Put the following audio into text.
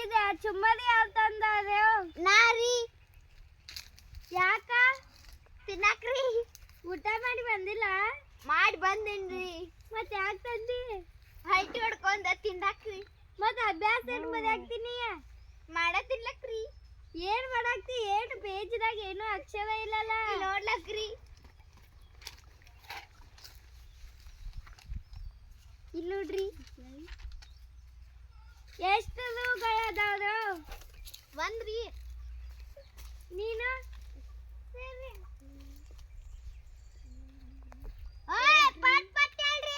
ತಂದಿದೆ ಚುಮ್ಮರಿ ಯಾರು ತಂದಾರೆ ನಾರಿ ಯಾಕ ತಿನ್ನಕ್ರಿ ಊಟ ಮಾಡಿ ಬಂದಿಲ್ಲ ಮಾಡಿ ಬಂದೇನ್ರಿ ಮತ್ತೆ ಯಾಕೆ ತಂದಿ ಹಲ್ಟಿ ಹೊಡ್ಕೊಂಡ ತಿನ್ನಕ್ರಿ ಮತ್ತೆ ಅಭ್ಯಾಸ ಏನು ಬರೆಯಾಕ್ತೀನಿ ಮಾಡತಿಲ್ಲಕ್ರಿ ಏನ್ ಮಾಡಾಕ್ತಿ ಏನು ಪೇಜ್ದಾಗ ಏನು ಅಕ್ಷರ ಇಲ್ಲಲ್ಲ ನೋಡ್ಲಕ್ರಿ ಇಲ್ಲಿ ನೋಡ್ರಿ ಎಷ್ಟು ಅದಾವ್ರು ಒಂದ್ರಿ ನೀನು ಪಟ್ ಪಟ್ ಹೇಳ್ರಿ